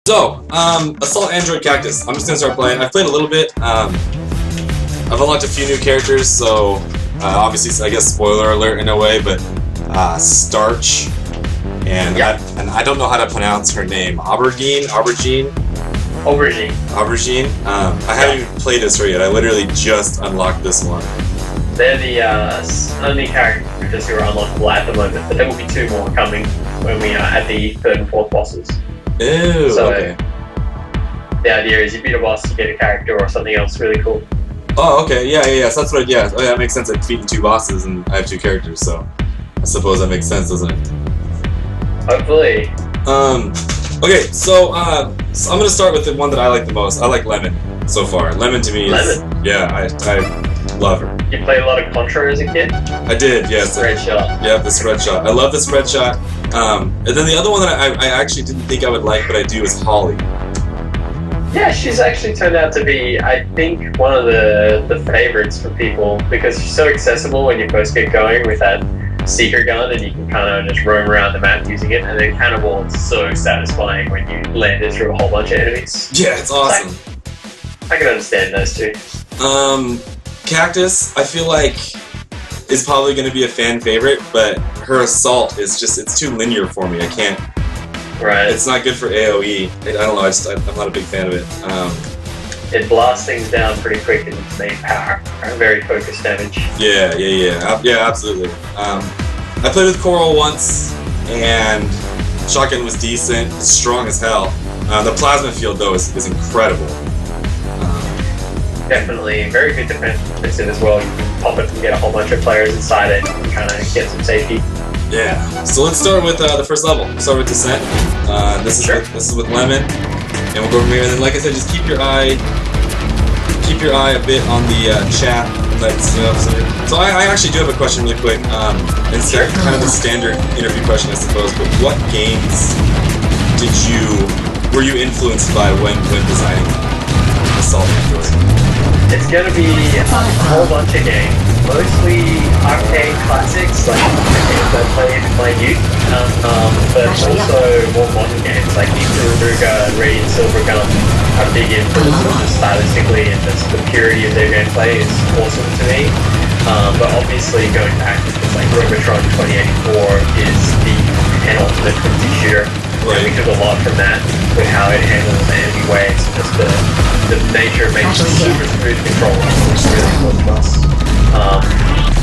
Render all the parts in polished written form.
So, Assault Android Cactus. I'm just gonna start playing. I've played a little bit. I've unlocked a few new characters, so obviously, I guess spoiler alert in a way, but Starch, and yep. I don't know how to pronounce her name. Aubergine. I haven't even played this her yet. I literally just unlocked this one. They're the only characters who are unlockable at the moment, but there will be two more coming when we are at the third and fourth bosses. Ew, so, okay. The idea is you beat a boss, you get a character or something else really cool. Oh, okay, yeah, so that's what, yeah, that makes sense. I've beaten two bosses and I have two characters, so I suppose that makes sense, doesn't it? Hopefully. Okay, so I'm gonna start with the one that I like the most. I like Lemon so far. Lemon to me is, yeah, I love her. You played a lot of Contra as a kid? I did, yes. Spread shot. Yeah, the spread shot. I love the spread shot. And then the other one that I actually didn't think I would like, but I do, is Holly. Yeah, she's actually turned out to be, I think, one of the favorites for people because she's so accessible when you first get going with that seeker gun and you can kind of just roam around the map using it, and then Cannibal is so satisfying when you land it through a whole bunch of enemies. Yeah, it's awesome. I can understand those two. Cactus, I feel like, is probably going to be a fan favorite, but her assault is just, it's too linear for me. I can't. Right. It's not good for AoE. I don't know, I'm not a big fan of it. It blasts things down pretty quick in its main power. Very focused damage. Yeah, absolutely. I played with Coral once, and Shotgun was decent. It's strong as hell. The plasma field, though, is incredible. Definitely very good defensive as well. You can pop it and get a whole bunch of players inside it and kind of get some safety. Yeah. So let's start with the first level. We'll start with Descent. This is with Lemon, and we'll go from here. And then, like I said, just keep your eye a bit on the chat. So I actually do have a question really quick. It's kind of a standard interview question, I suppose. But what games were you influenced by when designing Assault Android? It's going to be a whole bunch of games, mostly arcade classics, like the games I played in my youth, but also more modern games like Ikaruga and Radiant Silvergun are big influences just stylistically, and just the purity of their gameplay is awesome to me. But obviously going back to things like Robotron 2084 is the penultimate twin shooter. Right. And we took a lot from that with how it handles the enemy waves, just the nature of making super smooth control, which is really important to us.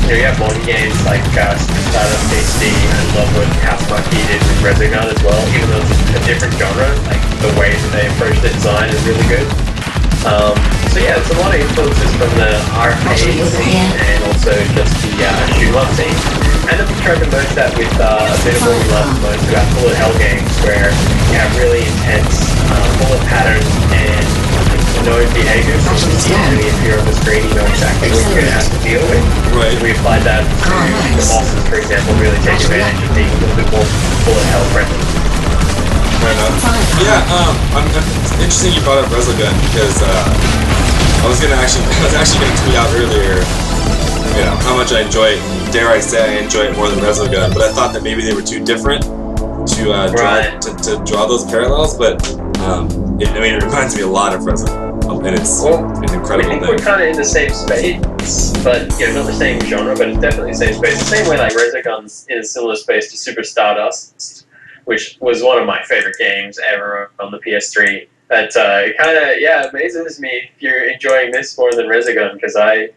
You have modern games like Sanatana Mishra and love what House Monkey did with Resogun as well, even though it's a different genre, like the way that they approach the design is really good. So yeah, it's a lot of influences from the arcade scene and also just the shoot-em-up scene. And then we tried to merge that with a bit of what we love most about bullet hell games, where you have really intense bullet patterns and known behaviors. So you see an enemy appear on the screen, you know exactly what you're going to have to deal with. Right. So we applied that to the bosses, for example, really take advantage of being a little bit more bullet hell friendly. Right on. Yeah, it's interesting you brought up Resogun because I was actually gonna tweet out earlier, you know, how much I enjoy it. Dare I say I enjoy it more than Resogun, but I thought that maybe they were too different to draw those parallels. But it reminds me a lot of Resogun, and it's an incredible thing. We're kind of in the same space, but not the same genre, but it's definitely the same space. The same way like Resogun's in a similar space to Super Stardust, which was one of my favorite games ever on the PS3. But it kind of, amazes me if you're enjoying this more than Resogun, because I'm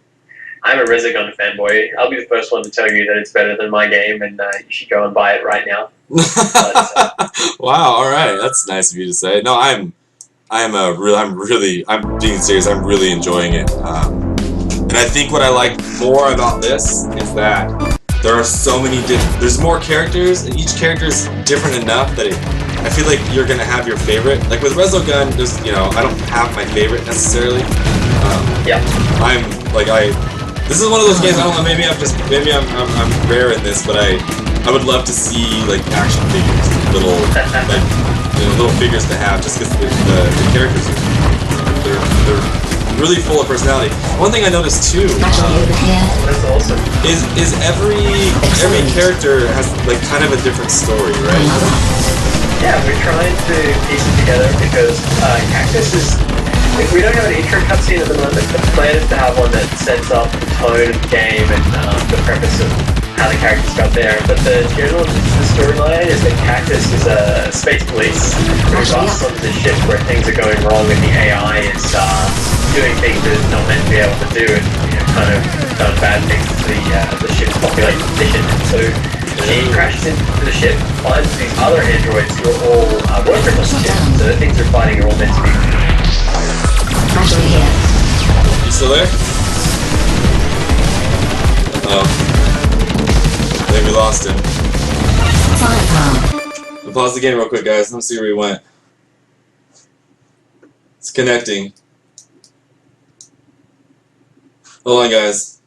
a Resogun fanboy. I'll be the first one to tell you that it's better than my game, and you should go and buy it right now. Wow, all right, that's nice of you to say. No, I'm being serious. I'm really enjoying it, and I think what I like more about this is that there are so many there's more characters, and each character is different enough that I feel like you're gonna have your favorite. Like with Resogun, there's I don't have my favorite necessarily. This is one of those games. I don't know. Maybe I'm rare in this, but I would love to see like action figures, little figures to have, just because the characters they're really full of personality. One thing I noticed too, that's awesome, is every character has like kind of a different story, right? yeah, we're trying to piece it together because Cactus is. We don't have an intro cutscene at the moment. The plan is to have one that sets up the tone of the game and the premise of how the characters got there. But the storyline is that Cactus is a space police who busts onto the ship where things are going wrong and the AI is doing things that it's not meant to be able to do and kind of done bad things to the ship's population condition. So she crashes into the ship, finds these other androids who are all workers on the ship. So the things they're fighting are all meant to be. You still there? Oh. I think we lost him. We'll pause the game real quick, guys. Let's see where he went. It's connecting. Hold on, guys.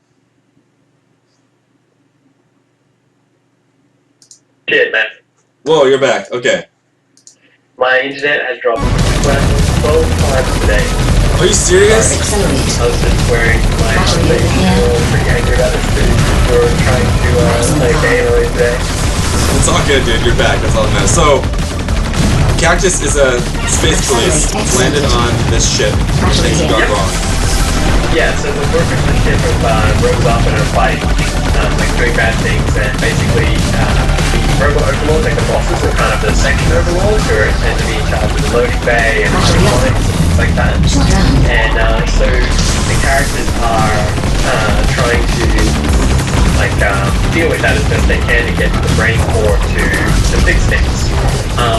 Shit, man. Whoa, you're back. Okay. My internet has dropped 12 times today. Are you serious? I was just wearing my thing. Pretty angry about this too. We were trying to play a game earlier today. It's all good, dude. You're back. That's all that matters. So, Cactus is a space police. Landed on this ship. Things have gone wrong. Yeah, so the workers on the ship rose up and are fighting, like doing bad things, and basically the robot overlords, like the bosses, are kind of the section overlords who are meant to be in charge of the loading bay and electronics. Like that, and so the characters are trying to deal with that as best they can to get the brain core to fix things.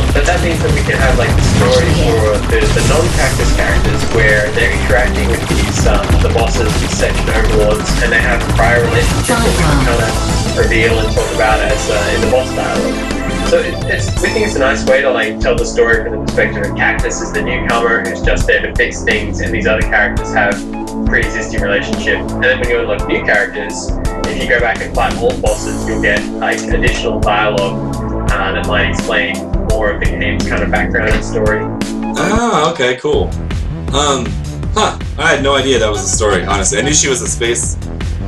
But that means that we can have like the story for the non-Cactus characters where they're interacting with these the bosses, these section overlords, and they have a prior relationship that we can kind of reveal and talk about as in the boss dialogue. So we think it's a nice way to like tell the story from the perspective of Cactus as the newcomer who's just there to fix things, and these other characters have pre-existing relationship. And then when you unlock new characters, if you go back and fight old bosses, you'll get like additional dialogue that might explain more of the game's kind of background and story. Ah, okay, cool. I had no idea that was the story. Honestly, I knew she was a space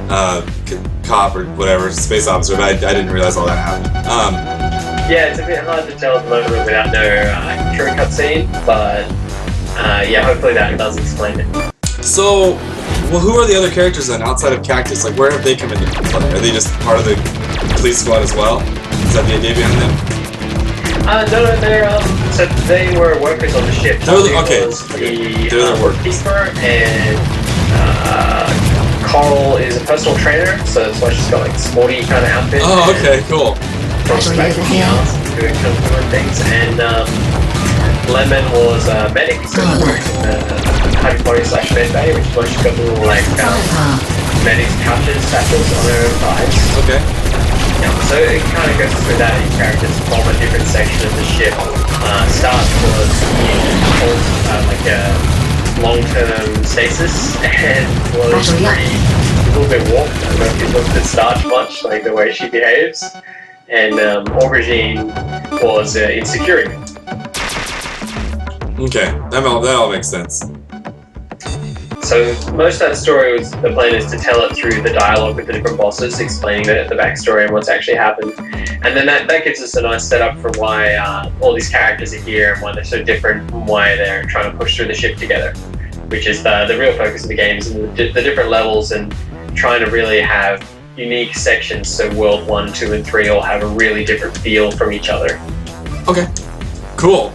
cop or whatever, space officer, but I didn't realize all that happened. Yeah, it's a bit hard to tell at the moment without no intro cutscene, but yeah, hopefully that does explain it. So, well, who are the other characters then outside of Cactus? Like, where have they come into play? Are they just part of the police squad as well? Is that the idea behind them? No, they're so they were workers on the ship. Okay, The workkeeper, and Coral is a personal trainer, so that's why she's got like sporty kind of outfit. Oh, okay, cool. Doing kung fu and things, and Lemon was a medic, so she works in the hydroponic /med bay, which is why she's got the little like medic pouches, satchels on her thighs. Okay. Yeah, so it kind of goes through that in characters from a different section of the ship. Starch was like a long-term stasis and was a little bit warped. I don't know if you've looked at Starch much, like the way she behaves. And Aubergine was insecurity. Okay, that all makes sense. So most of that story was, the plan is to tell it through the dialogue with the different bosses, explaining the backstory and what's actually happened. And then that gives us a nice setup for why all these characters are here and why they're so different and why they're trying to push through the ship together, which is the real focus of the games and the different levels and trying to really have unique sections so World 1, 2, and 3 all have a really different feel from each other. Okay, cool.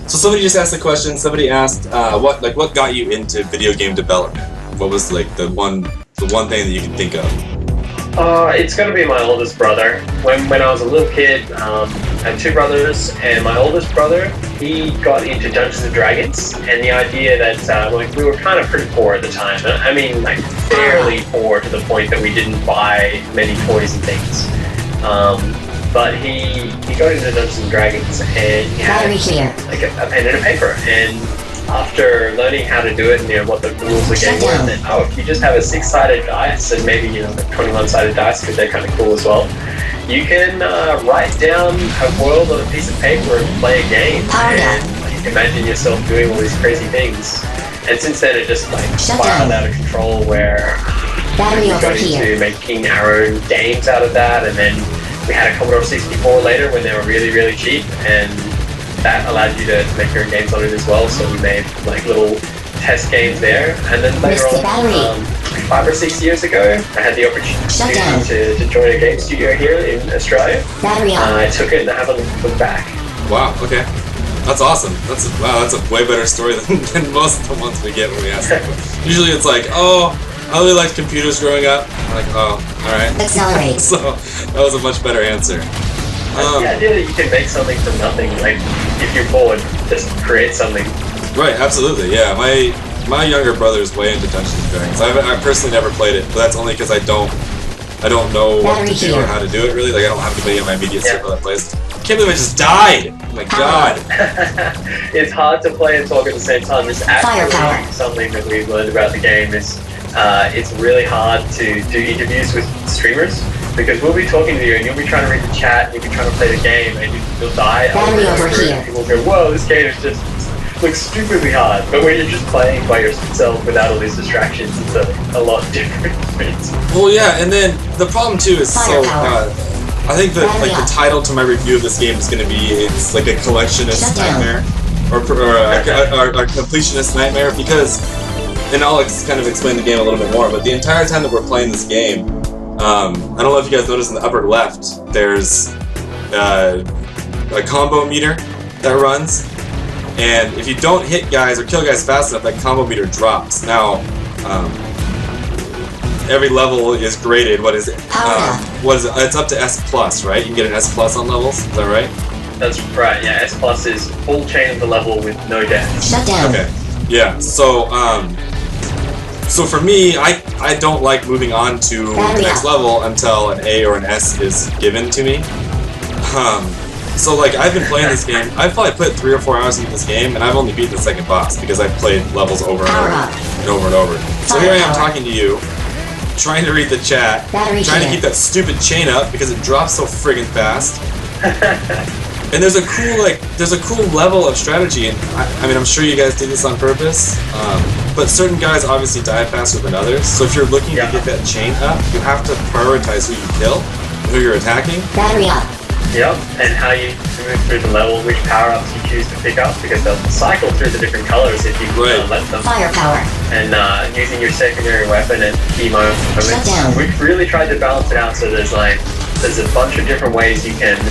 So somebody just asked a question. Somebody asked, what got you into video game development? What was like the one thing that you can think of? It's going to be my oldest brother. When I was a little kid, I had two brothers, and my oldest brother, he got into Dungeons and Dragons, and the idea that we were kind of pretty poor at the time. I mean, like fairly poor to the point that we didn't buy many toys and things. But he got into Dungeons and Dragons, and he had like a pen and a paper, and after learning how to do it and what the rules of the game were, and then if you just have a 6-sided dice and maybe the 21-sided dice because they're kind of cool as well, you can write down a world on a piece of paper and play a game, and imagine yourself doing all these crazy things. And since then it just spiraled out of control where we got into making our own games out of that, and then we had a Commodore 64 later when they were really, really cheap, and that allowed you to make your own games on it as well. So we made like little test games there, and then later on, 5 or 6 years ago, I had the opportunity to join a game studio here in Australia. I took it and I haven't looked back. Wow. Okay. That's awesome. That's a way better story than most of the ones we get when we ask them. Usually it's like, oh, I really liked computers growing up. I'm like, oh, alright. Accelerate. So, that was a much better answer. The idea that you can make something from nothing, like, if you're bored, just create something. Right, absolutely, yeah. My younger brother is way into Dungeons & Dragons. I personally never played it, but that's only because I don't know what to do or how to do it, really. Like, I don't have anybody in my immediate circle that plays. I can't believe I just died! Oh my god! It's hard to play and talk at the same time. It's actually something that we've learned about the game is it's really hard to do interviews with streamers because we'll be talking to you and you'll be trying to read the chat and you'll be trying to play the game and you'll die over and people will go, whoa, this game is just looks stupidly hard. But when you're just playing by yourself without all these distractions, it's a lot different. Well, yeah, and then the problem too is I think that like the title to my review of this game is going to be it's like a collectionist nightmare or a completionist nightmare because, and I'll kind of explain the game a little bit more. But the entire time that we're playing this game, I don't know if you guys noticed in the upper left, there's a combo meter that runs, and if you don't hit guys or kill guys fast enough, that combo meter drops. Now. Every level is graded. What is it? It's up to S+, right? You can get an S+ on levels. Is that right? That's right. Yeah, S+ is full chain of the level with no deaths. Shut down. Okay. Yeah. So so for me, I don't like moving on to the next level until an A or an S is given to me. So like I've been playing this game. I've probably put 3 or 4 hours into this game, and I've only beaten the second boss because I've played levels over and over and over and over. So here I am talking to you. Trying to read the chat, trying to keep that stupid chain up because it drops so friggin' fast. And there's a cool level of strategy, and I mean I'm sure you guys did this on purpose, but certain guys obviously die faster than others. So if you're looking to get that chain up, you have to prioritize who you kill, who you're attacking. Battery up. Yep, and how you move through the level, which power-ups you choose to pick up, because they'll cycle through the different colors if you let them. Firepower. And using your secondary weapon at key moments. We've really tried to balance it out so there's a bunch of different ways you can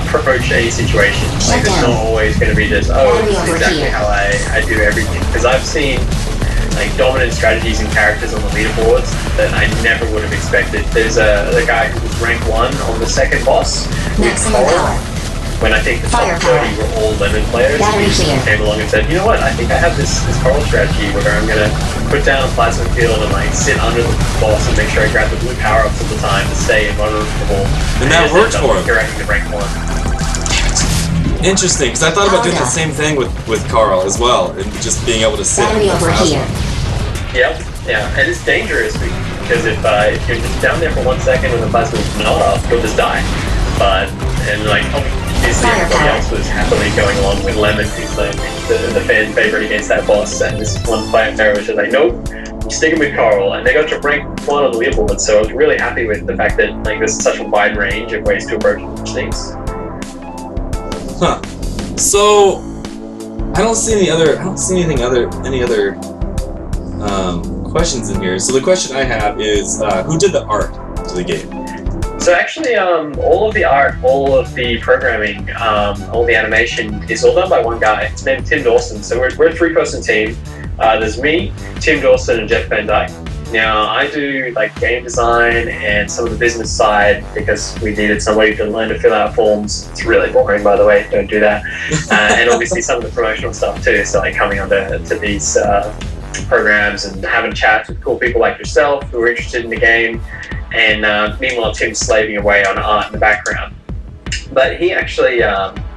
approach any situation. Like it's not always going to be just, oh, this is exactly how I do everything. Because I've seen like dominant strategies and characters on the leaderboards that I never would have expected. There's the guy who was rank 1 on the second boss with Coral, when I think the top 30 were all lemon players. He came along and said, you know what, I think I have this Coral strategy where I'm going to put down a plasma field and like sit under the boss and make sure I grab the blue power-ups all the time to stay invulnerable. And that worked for him. Correcting the rank 1. Interesting, because I thought about doing the same thing with Carl as well, and just being able to sit. Battery over here. Yep, yeah, and it's dangerous because if you're just down there for 1 second and the plasma is not up, you'll just die. And like obviously everybody else was happily going along with Lemon, who's like the fan favorite against that boss, and this one player was just like, nope, I'm sticking with Carl, and they got to rank 1 on the leaderboard. So I was really happy with the fact that like there's such a wide range of ways to approach things. Huh. So I don't see any other questions in here. So the question I have is who did the art to the game? So actually all of the art, all of the programming, all the animation is all done by one guy. It's named Tim Dawson. So we're a 3-person team. There's me, Tim Dawson, and Jeff Van Dyke. Now, I do like game design and some of the business side because we needed somebody to learn to fill out forms. It's really boring, by the way, don't do that. And obviously some of the promotional stuff too, so like coming onto these programs and having chats with cool people like yourself who are interested in the game. And meanwhile, Tim's slaving away on art in the background. But he actually,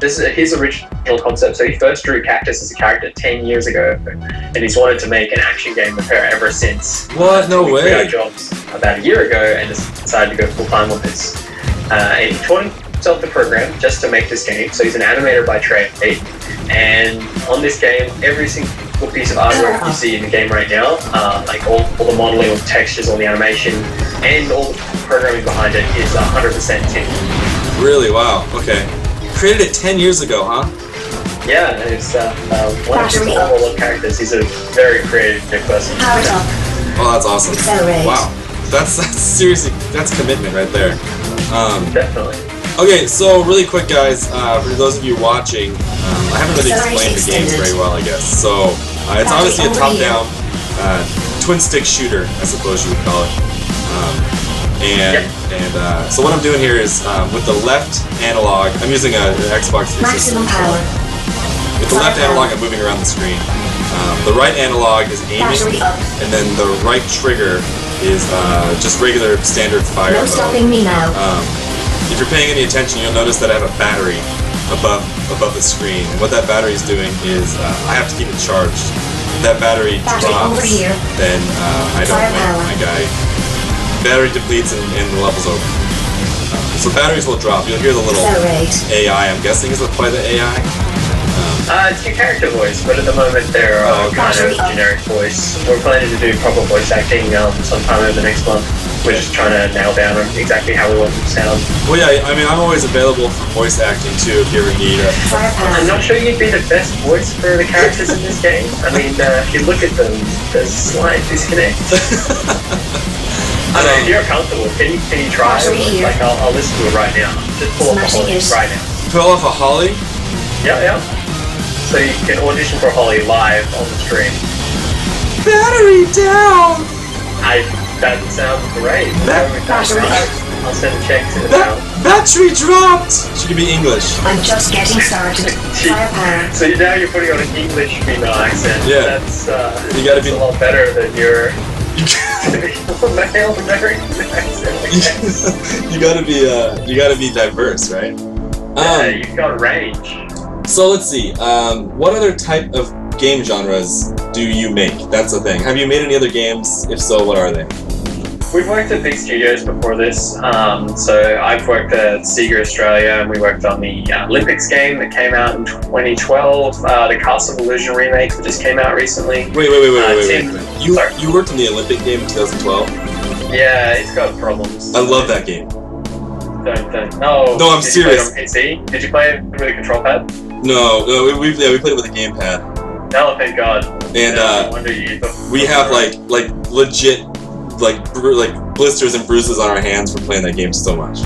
this is his original concept. So he first drew Cactus as a character 10 years ago, and he's wanted to make an action game with her ever since. What? No way. We quit our jobs about a year ago and decided to go full time on this. And he taught himself the program just to make this game. So he's an animator by trade, and on this game, every single piece of artwork you see in the game right now, like all the modeling, all the textures, all the animation, and all the programming behind it is 100% Tim. Really? Wow. Okay. You created it 10 years ago, huh? Yeah, it's one of the overall characters. He's a very creative person. Oh, that's awesome. Wow. That's seriously, that's commitment right there. Definitely. Okay, so really quick, guys, for those of you watching, I haven't really explained the games very well, I guess. So, it's obviously a top-down twin-stick shooter, I suppose you would call it. So what I'm doing here is, with the left analog, I'm using an Xbox 360 controller. With the left analog, I'm moving around the screen. The right analog is aiming, and then the right trigger is just regular standard fire mode. Stopping me now. If you're paying any attention, you'll notice that I have a battery above the screen. And what that battery is doing is I have to keep it charged. If that battery drops, then I don't win. My guy battery depletes and the level's over. So batteries will drop. You'll hear the little AI. I'm guessing is by the AI. It's your character voice, but at the moment they're kind of generic voice. We're planning to do proper voice acting sometime over the next month. We're just trying to nail down exactly how we want them to sound. Well, yeah, I mean, I'm always available for voice acting too if you ever need it. I'm not sure you'd be the best voice for the characters in this game. I mean, if you look at them, there's a slight disconnect. I mean, if you're comfortable, can you try? Like, I'll listen to it right now. Just pull off a Holly right now. Pull off a Holly? Yeah. So you can audition for Holly live on the stream. Battery down! That sounds great. I'll send a check to the town. Battery dropped! She can be English. I'm just getting started. Firepower. So now you're putting on an English female accent. Yeah. That's you gotta be a lot better than your male American accent, I guess. you gotta be diverse, right? Yeah, you've got range. So let's see. What other type of game genres do you make? That's the thing. Have you made any other games? If so, what are they? We've worked at big studios before this. So I've worked at Sega Australia, and we worked on the Olympics game that came out in 2012. The Castle of Illusion remake that just came out recently. Wait. You worked on the Olympic game in 2012? Yeah, it's got problems. I love that game. Don't. No, I'm serious. Did you play it on PC? Did you play it with a control pad? No, we played it with a gamepad. Oh, thank God. And no wonder you we have like legit like blisters and bruises on our hands for playing that game so much.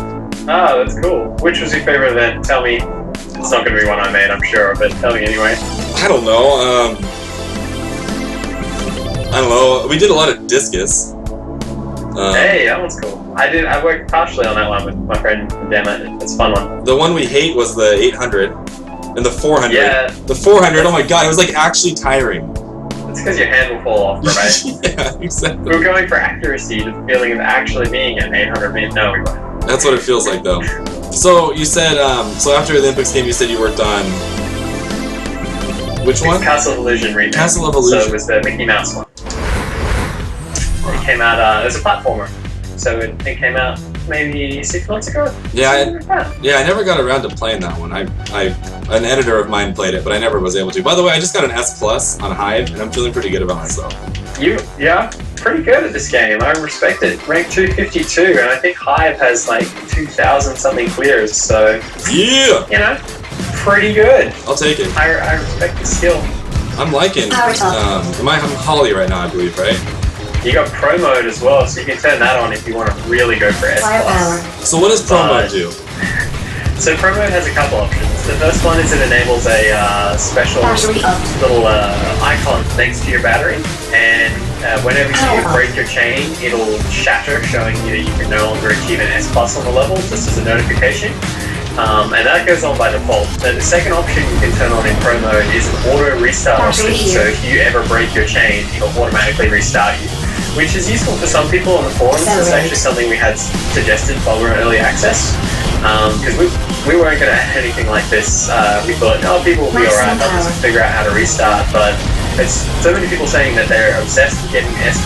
Ah, that's cool. Which was your favorite event? Tell me. It's not going to be one I made, I'm sure, but tell me anyway. I don't know. We did a lot of discus. Hey, that one's cool. I worked partially on that one with my friend. Damn it, it's a fun one. The one we hate was the 800 and the 400. Yeah. The 400. Oh my God, it was like actually tiring. It's because your hand will fall off, right? Yeah, exactly. We were going for accuracy, the feeling of actually being an 800 meter. No, we weren't. That's what it feels like, though. So you said, so after the Olympics game, you said you worked on which one? Castle of Illusion remake. Castle of Illusion. So it was the Mickey Mouse one. It came out. It was a platformer. So it came out maybe 6 months ago. Yeah, I never got around to playing that one. An editor of mine played it, but I never was able to. By the way, I just got an S+ on Hive, and I'm feeling pretty good about myself. Yeah, pretty good at this game. I respect it. Rank 252, and I think Hive has like 2,000 something clears. So yeah, you know, pretty good. I'll take it. I respect the skill. I'm liking. I'm Holly right now, I believe, right? You got Pro Mode as well, so you can turn that on if you want to really go for S+. So what does Pro Mode do? So Pro Mode has a couple options. The first one is it enables a special little icon next to your battery, and whenever you break your chain, it'll shatter, showing you that you can no longer achieve an S+ on the level, just as a notification. And that goes on by default. Then the second option you can turn on in Pro Mode is an auto restart option. So if you ever break your chain, it'll automatically restart you, which is useful for some people on the forums. It's actually something we had suggested while we were in early access, because we weren't going to have anything like this. We thought, people will be alright, they'll just figure out how to restart, but it's so many people saying that they're obsessed with getting S+,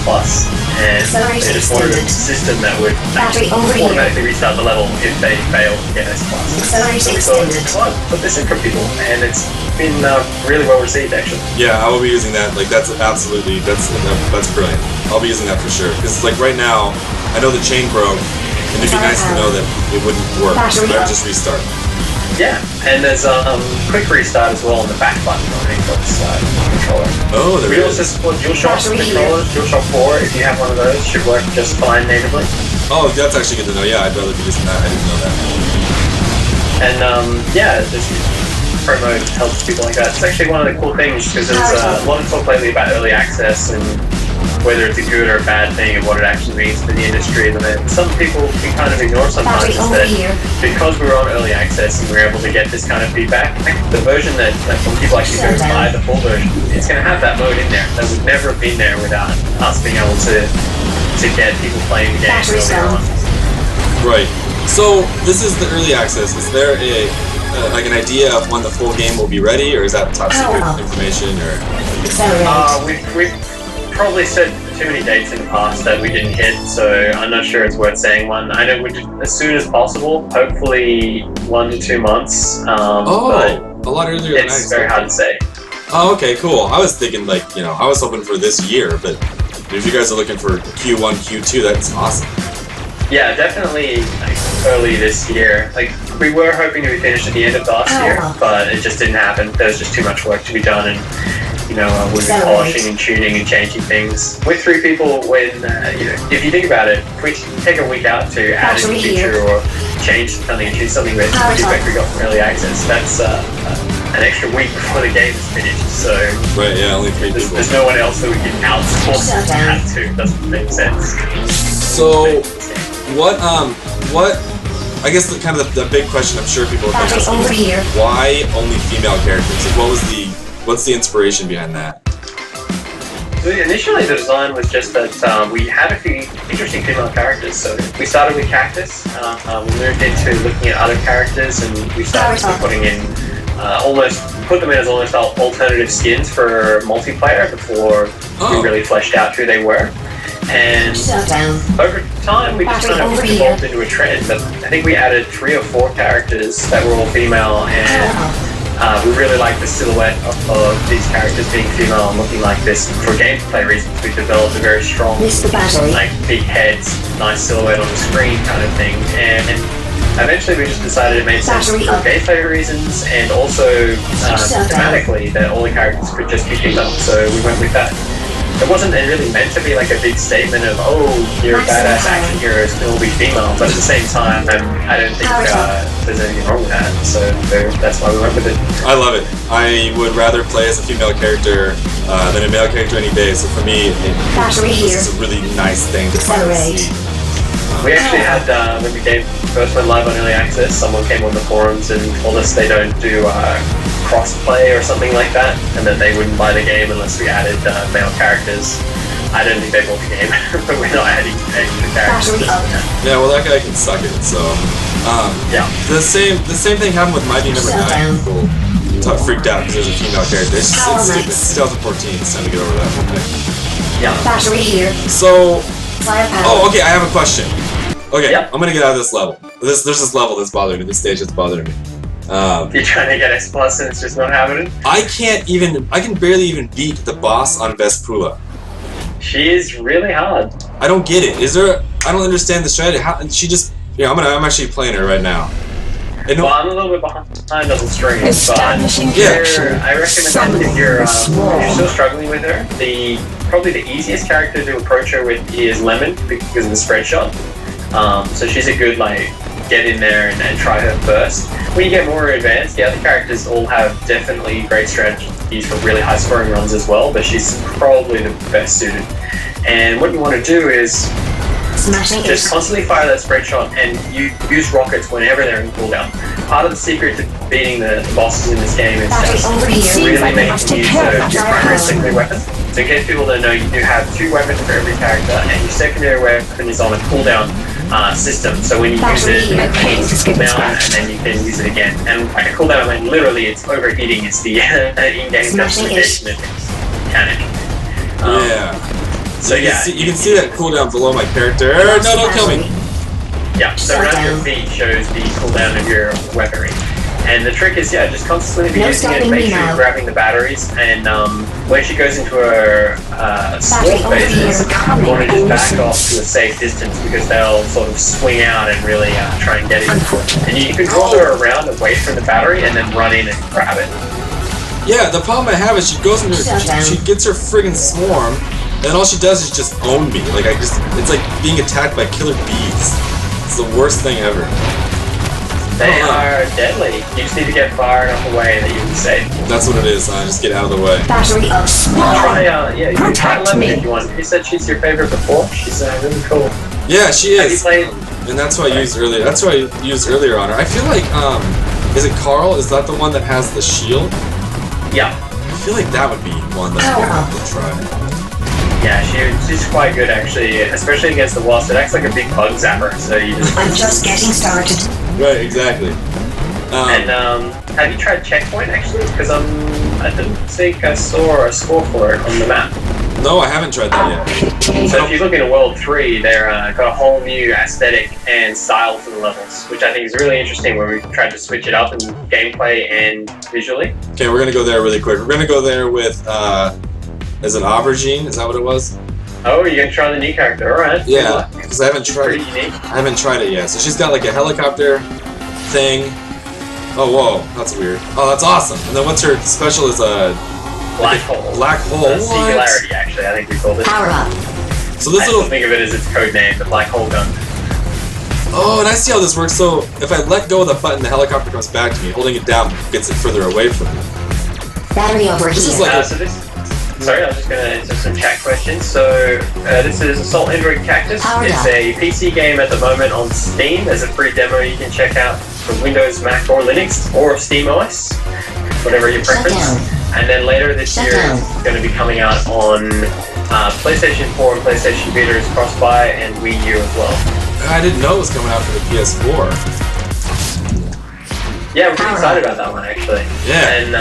and they just wanted a system that would automatically restart the level if they fail to get S+. So we thought, come on, put this in for people, and it's been really well received, actually. Yeah, I will be using that. Like, that's absolutely, that's brilliant. I'll be using that for sure. Because, like, right now, I know the chain broke, and it'd be nice to know that it wouldn't work. I would just restart. Yeah, and there's quick restart as well on the back button on the Xbox controller. Oh, there We is. also support DualShock Battery controllers. DualShock 4, if you have one of those, should work just fine natively. Oh, that's actually good to know. Yeah, I'd rather be using that. I didn't know that. And yeah, just promo helps people like that. It's actually one of the cool things because there's a lot of talk lately about early access and whether it's a good or a bad thing and what it actually means for the industry. And then some people can kind of ignore sometimes is that because we were on early access and we were able to get this kind of feedback, the version that when people actually go buy the full version, it's going to have that mode in there. That would never have been there without us being able to get people playing the game earlier on. Right. So this is the early access. Is there a like an idea of when the full game will be ready, or is that top secret information? Or we've probably said too many dates in the past that we didn't hit, so I'm not sure it's worth saying one. I know as soon as possible, hopefully 1 to 2 months. a lot earlier than I it's very hard to say. Oh, okay, cool. I was thinking I was hoping for this year, but if you guys are looking for Q1, Q2, that's awesome. Yeah, definitely early this year. We were hoping to be finished at the end of last year, but it just didn't happen. There was just too much work to be done, and we've been polishing and tuning and changing things. With 3 people, when if you think about it, if we take a week out to add a new feature or change something and choose something with the feedback we got from early access, that's an extra week before the game is finished. So right, yeah, only 3 people. There's no one else that we can outsource that to. It doesn't make sense. So what? I guess the big question I'm sure people are asking is why only female characters? What's the inspiration behind that? So initially the design was just that we had a few interesting female characters. So we started with Cactus, we moved into looking at other characters, and we started putting in put them in as almost alternative skins for multiplayer before we really fleshed out who they were. And over time, we just kind of evolved into a trend. But I think we added 3 or 4 characters that were all female, and we really like the silhouette of these characters being female and looking like this. For gameplay reasons, we developed a very strong, big heads, nice silhouette on the screen kind of thing. And eventually, we just decided it made sense for gameplay reasons and also thematically that all the characters could just be female. So we went with that. It wasn't really meant to be like a big statement of, oh, you're a badass action hero, it's going to be female, but at the same time, I don't think there's anything wrong with that, so that's why we went with it. I love it. I would rather play as a female character than a male character any day, so for me, this is a really nice thing to see. We actually had, when we first went live on Early Access, someone came on the forums and told us they don't do cross-play or something like that, and that they wouldn't buy the game unless we added male characters. I don't think they bought the game, but we're not adding extra characters. Yeah, well, that guy can suck it, so... yeah. The same thing happened with Mighty Number 9. People freaked out because there's a female character. It's stupid. It's 2014, it's time to get over that whole thing. Yeah. Battery here. So... Oh, okay, I have a question. Okay, yeah. I'm gonna get out of this level. There's this level that's bothering me, this stage that's bothering me. You're trying to get S+ and it's just not happening? I can barely even beat the boss on Vespula. She is really hard. I don't get it. I don't understand the strategy. How, she just... Yeah, I'm actually playing her right now. Well, I'm a little bit behind on the stream, but I recommend if you're still struggling with her, probably the easiest character to approach her with is Lemon because of the spread shot. So she's a good get in there and try her first. When you get more advanced, the other characters all have definitely great strategies for really high scoring runs as well, but she's probably the best suited. And what you want to do is just constantly fire that spread shot and you use rockets whenever they're in cooldown. Part of the secret to beating the bosses in this game is just really making use of your primary and secondary weapon. So in case people don't know, you do have 2 weapons for every character, and your secondary weapon is on a cooldown system. So when you use it, it's cooldown, and then you can use it again. And by cooldown, I mean literally it's overheating. It's the in-game justification mechanic. So you can see that cooldown below my character. No, don't kill me. Yeah, so around your feet shows the cooldown of your weaponry. And the trick is, yeah, just constantly be No using it, stopping make me sure now. you're grabbing the batteries, and when she goes into her Battery small phases, overheating you want to just back coming. off to a safe distance because they'll sort of swing out and really try and get in. And you can draw her around away from the battery and then run in and grab it. Yeah, the problem I have is she goes into she gets her friggin' swarm, and all she does is just own me. Like it's like being attacked by killer bees. It's the worst thing ever. They are deadly. You just need to get far enough away that you'll be safe. That's what it is. Just get out of the way. Battery up. You can try Lemon if you want. You said she's your favorite before. She's really cool. Yeah, she Have you is. played? And that's why I used earlier. That's why I used earlier on her. I feel like is it Carl? Is that the one that has the shield? Yeah. I feel like that would be one that I would try. Yeah, she's quite good actually, especially against the wasp. It acts like a big bug zapper, so you just... I'm just getting started. Right, exactly. Have you tried Checkpoint actually? Because I didn't think I saw a score for it on the map. No, I haven't tried that yet. So if you look into World 3, they're got a whole new aesthetic and style to the levels, which I think is really interesting where we tried to switch it up in gameplay and visually. Okay, we're gonna go there really quick. We're gonna go there with is it Aubergine? Is that what it was? Oh, you're gonna try the new character, alright. Yeah, because I haven't tried Pretty unique. I haven't tried it yet. So she's got like a helicopter thing. Oh whoa, that's weird. Oh, that's awesome. And then what's her special is a Black hole. Black hole. What? Singularity, actually, I think we called it. Power up. So this I little still think of it as its code name, the black hole gun. Oh, and I see how this works. So if I let go of the button, the helicopter comes back to me. Holding it down gets it further away from me. Battery This is overheating. like Sorry, I was just going to answer some chat questions. So, this is Assault Android Cactus. Powered It's up. a PC game at the moment on Steam. There's a free demo you can check out for Windows, Mac, or Linux, or Steam OS, whatever your Shut preference. down. And then later this Shut year, down. it's going to be coming out on PlayStation 4 and PlayStation Vita as cross-buy, and Wii U as well. I didn't know it was coming out for the PS4. Yeah, we're pretty excited about that one, actually. Yeah. And,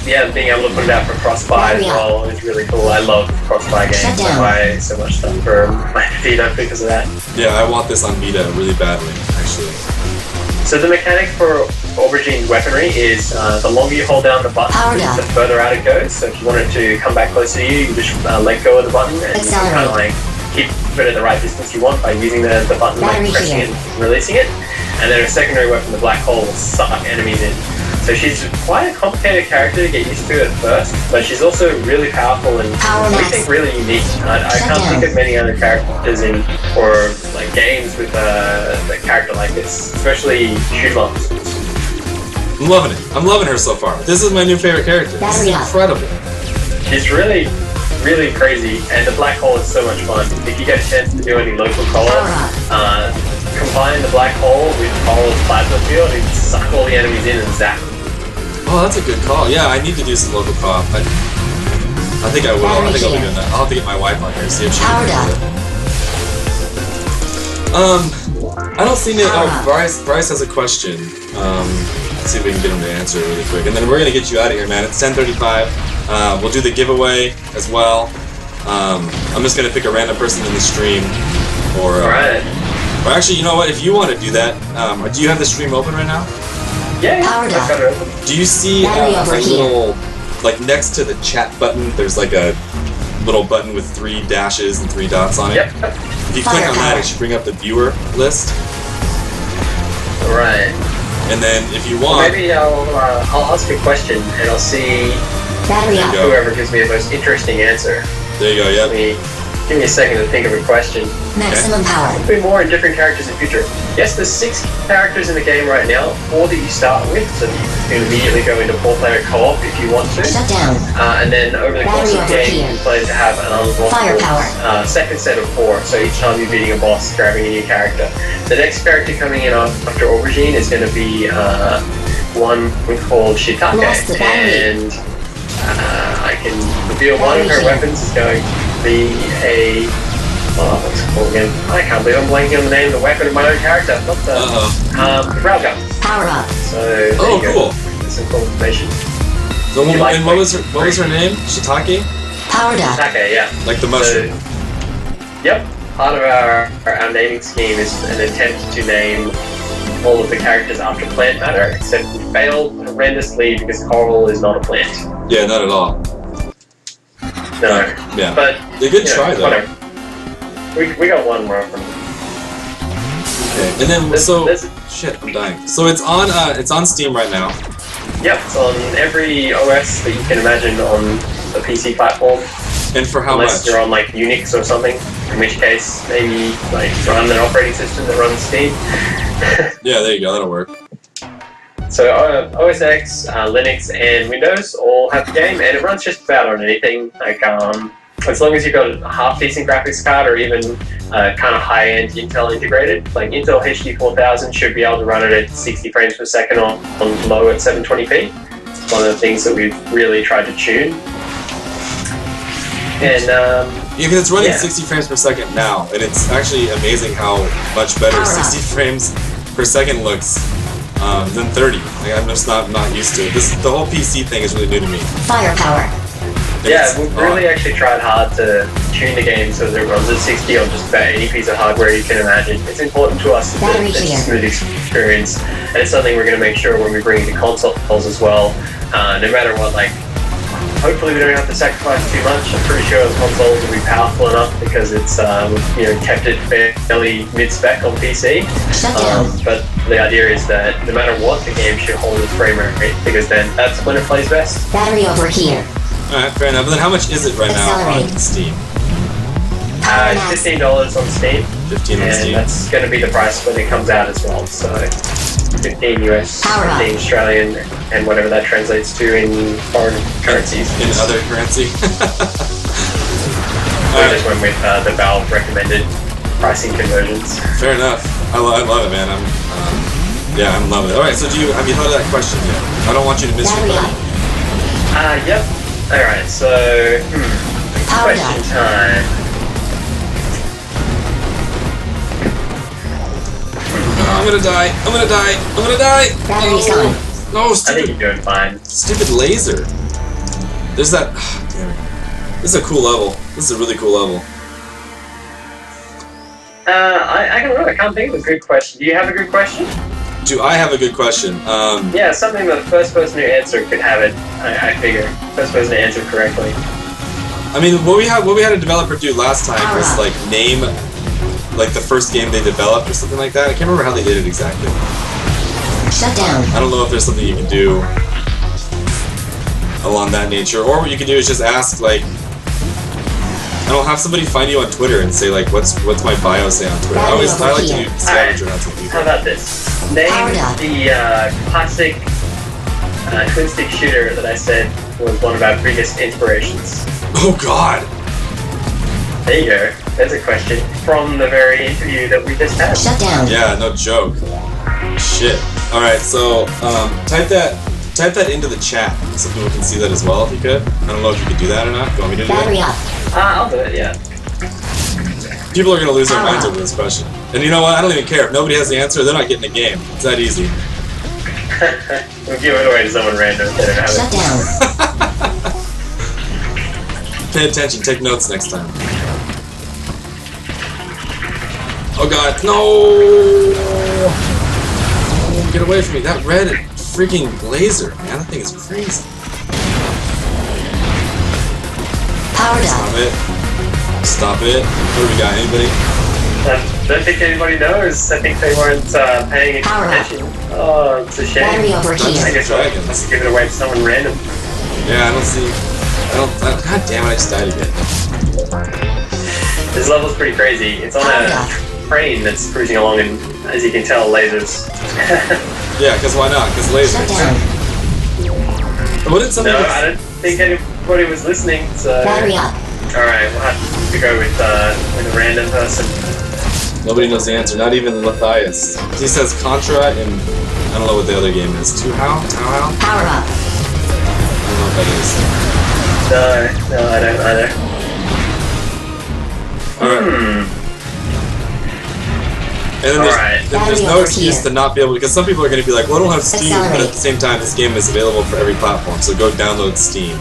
yeah, being able to put it out for cross-buy as Yeah. well is really cool. I love cross-buy games. Shut I down. buy so much stuff for my Vita because of that. Yeah, I want this on Vita really badly, actually. So the mechanic for Aubergine's weaponry is the longer you hold down the button, Powered up. the further out it goes. So if you want it to come back closer to you, you just let go of the button and you can kind of like keep it at the right distance you want by using the button, like Battery pressing here. it and releasing it. And then a secondary weapon, the black hole, will suck enemies in. So she's quite a complicated character to get used to at first, but she's also really powerful and Power I max. think really unique. I Shut can't down. think of many other characters in or like games with a character like this, especially shoot 'em ups. I'm loving it. I'm loving her so far. This is my new favorite character. This is Battery up. incredible. She's really, really crazy, and the black hole is so much fun. If you get a chance to do any local co-op, combine the black hole with Carl's plasma field and suck all the enemies in and zap them. Oh, that's a good call. Yeah, I need to do some local co-op. I think I will. I think I'll be doing that. I'll have to get my wife on here, see if she can do it. I don't see any. Oh, Bryce has a question. Let's see if we can get him to answer it really quick, and then we're gonna get you out of here, man. It's 10:35. We'll do the giveaway as well. I'm just gonna pick a random person in the stream, or Alright. or actually, you know what? If you want to do that, do you have the stream open right now? Yeah, Powered I've got it open. Do you see Battery over a here. little, like next to the chat button, there's like a little button with 3 dashes and 3 dots on it? Yep. If you click on that, it should bring up the viewer list. Alright. And then if you Well, want, maybe I'll ask a question and I'll see Battery There up. you go. whoever gives me the most interesting answer. there you go, yep. Give me a second to think of a question. Maximum power. Be more in different characters in future. Yes, there's 6 characters in the game right now, 4 that you start with, so you can immediately go into 4-player co-op if you want to. Shut down. And then over the course of the Battery game, over you play to have an Firepower. unlockable second set of 4, so each time you're beating a boss, grabbing a new character. The next character coming in after Aubergine is going to be one called Shiitake, Lost the battery. and I can reveal one of her Battery here. weapons is going to be a... what's it called again? I can't believe I'm blanking on the name of the weapon of my own character. Not the railgun. Power up. So there Oh, you go. cool. That's some cool information. So, You like and what was her name? Shiitake? Powered up. Shiitake, yeah. Like the mushroom. Yep. Part of our naming scheme is an attempt to name all of the characters after plant matter, except we failed horrendously because coral is not a plant. Yeah, not at all. No. Yeah. But they did try though. Whatever. We got one more from. Okay. And then shit, I'm dying. So it's on Steam right now. Yep, it's on every OS that you can imagine on the PC platform. And for how Unless much? you're on like Unix or something, in which case maybe like run an operating system that runs Steam. Yeah, there you go. That'll work. So OS X, Linux, and Windows all have the game, and it runs just about on anything. Like as long as you've got a half decent graphics card or even kind of high-end Intel integrated, like Intel HD 4000 should be able to run it at 60 frames per second on low at 720p. It's one of the things that we've really tried to tune. And because it's running 60 frames per second now, and it's actually amazing how much better 60 frames per second looks than 30. Like, I'm just not used to it. The whole PC thing is really new to me. Firepower. Yeah, we've really actually tried hard to tune the game so that it runs at 60 on just about any piece of hardware you can imagine. It's important to us that it's a smooth experience, and it's something we're going to make sure when we bring it to consoles as well. No matter what, like, hopefully we don't have to sacrifice too much. I'm pretty sure the consoles will be powerful enough because it's kept it fairly mid-spec on PC. But the idea is that no matter what, the game should hold its frame rate because then that's when it plays best. Battery over here. Alright, fair enough. But then how much is it right now on Steam? It's $15 on Steam. 15 on Steam. And that's going to be the price when it comes out as well. So 15 US, 15 Australian, and whatever that translates to in foreign currencies. In other currency. We just went with the Valve recommended pricing conversions. Fair enough. I love it, man. I'm loving it. All right, so have you thought of that question yet? I don't want you to miss your buddy. Yep. All right. So question time. I'm gonna die. Battery's gone. No, I think you're doing fine. Stupid laser. There's that. Damn it. This is a cool level. This is a really cool level. I don't know. I can't think of a good question. Do you have a good question? Do I have a good question? Yeah, something that the first person who answered could have it. I figure first person to answer correctly. I mean, what we had a developer do last time was like name like the first game they developed or something like that. I can't remember how they did it exactly. Shut down. I don't know if there's something you can do along that nature, or what you can do is just ask like, I don't have somebody find you on Twitter and say like, what's my bio say on Twitter? I like to do scavenger hunts with people. How about this? Name the classic twin stick shooter that I said was one of our biggest inspirations. Oh God. There you go. There's a question from the very interview that we just had. Shut down. Yeah, no joke. Shit. All right, so type that into the chat so people can see that as well if you could. I don't know if you could do that or not. Do you want me to do Battery that? up. I'll do it. Yeah. People are gonna lose their minds over this question. And you know what? I don't even care. If nobody has the answer, they're not getting the game. It's that easy. We'll give it away to someone random if they don't have Shut it. down. Pay attention. Take notes next time. Oh God, no! Oh, get away from me! That red freaking laser, man. That thing is crazy. Powered Stop up. it! Stop it! What do we got? Anybody? I don't think anybody knows. I think they weren't paying attention. Oh, it's a shame. Battery over I here. guess I'll have to give it away to someone random. Yeah, I don't see. God damn it! I just died again. This level's pretty crazy. It's on a train that's cruising along, and as you can tell, lasers. Yeah, because why not? Because lasers. Shut down. What did somebody? No, I don't think anybody was listening. So. Battery up. All right, we'll have to go with a random person. Nobody knows the answer. Not even Matthias. He says Contra, and I don't know what the other game is. How? Power up. I don't know what that is. No, I don't either. Alright. And then there's no excuse to not be able, because some people are going to be like, well, I don't have Steam, but at the same time, this game is available for every platform, so go download Steam.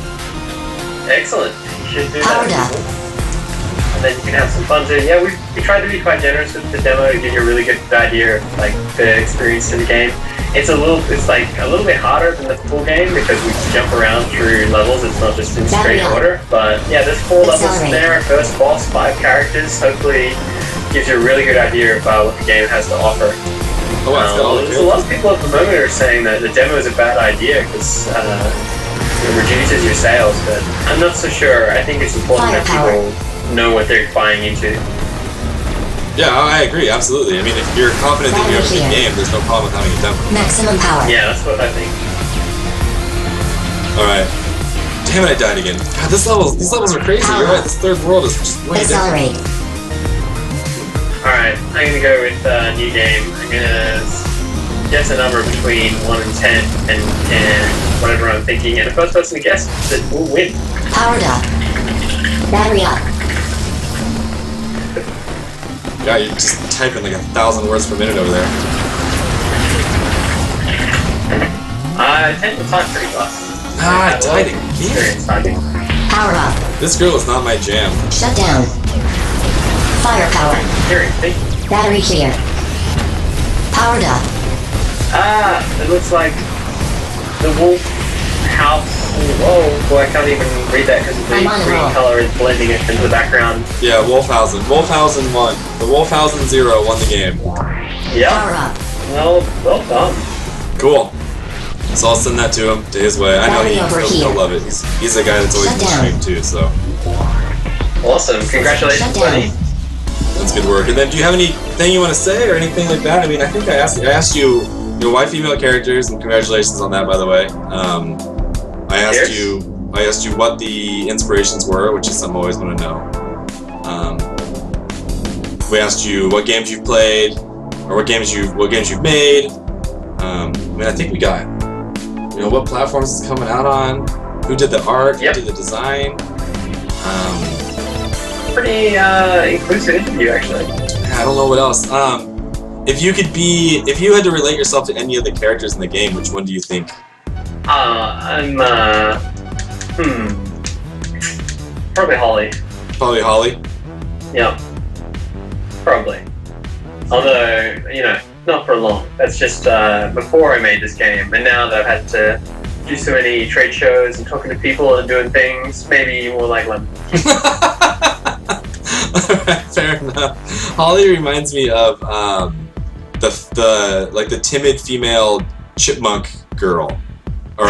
Excellent. You should do Powered that. up. and then you can have some fun too. Yeah, we tried to be quite generous with the demo to give you a really good idea of like the experience in the game. It's like a little bit harder than the full game because we jump around through levels. It's not just in straight order. But yeah, there's 4 levels in there. First boss, 5 characters. Hopefully, gives you a really good idea of what the game has to offer. There's a lot of people at the moment who are saying that the demo is a bad idea because it reduces your sales, but I'm not so sure. I think it's important that people know what they're buying into. Yeah, I agree, absolutely. I mean, if you're confident that you have a good game, there's no problem with having a demo. Maximum power. Yeah, that's what I think. Alright. Damn it, I died again. God, these levels are crazy. You're right, this third world is just way Accelerate. Alright, I'm gonna go with a new game. I'm gonna guess a number between 1 and 10 and whatever I'm thinking, and the first person to guess that will win. Powered up. Battery up. Yeah, you're just typing like 1,000 words per minute over there. I tend to type pretty fast. I died again. Power up. This girl is not my jam. Shut down. Firepower. Battery clear. Powered up. It looks like the wolf house. Whoa, boy, I can't even read that because the green color is blending it into the background. Yeah, Wolfhausen. Wolfhausen won. The Wolfhausen Zero won the game. Yeah. Power up. Well done. Cool. So I'll send that to him, to his way. I know he'll love it. He's a guy that's always in the stream too, so. Awesome. Congratulations, buddy. That's good work. And then do you have anything you want to say or anything like that? I mean, I think I asked you your why female characters, and congratulations on that, by the way. I asked you what the inspirations were, which is something I always want to know. We asked you what games you've played, or what games you've made. I mean, I think we got, what platforms it's coming out on, who did the art, who did the design. Pretty inclusive interview, actually. I don't know what else. If you had to relate yourself to any of the characters in the game, which one do you think? Probably Holly. Probably Holly? Yeah. Probably. Although, not for long. That's just before I made this game, and now that I've had to do so many trade shows and talking to people and doing things, maybe more like Lemon. Alright, fair enough. Holly reminds me of the timid female chipmunk girl. Or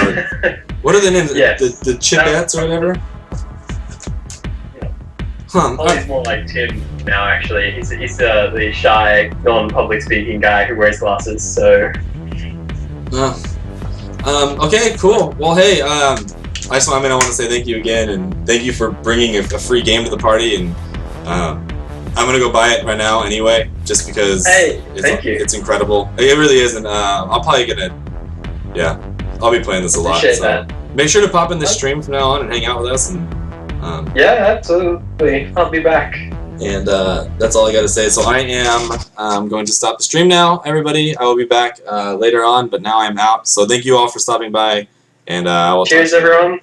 what are the names? Yes. The Chipettes or whatever? Yeah. Huh. Holly's more like Tim now, actually. He's the shy, non-public speaking guy who wears glasses, so... Okay, cool. Well, hey, I want to say thank you again, and thank you for bringing a free game to the party, and I'm gonna go buy it right now anyway, just because it's incredible. It really is, and I'm probably gonna, I'll be playing this a lot. Appreciate so that. Make sure to pop in the stream from now on and hang out with us, and yeah, absolutely. I'll be back. And that's all I got to say. So I am going to stop the stream now, everybody. I will be back later on, but now I'm out. So thank you all for stopping by, and I will. Cheers, everyone.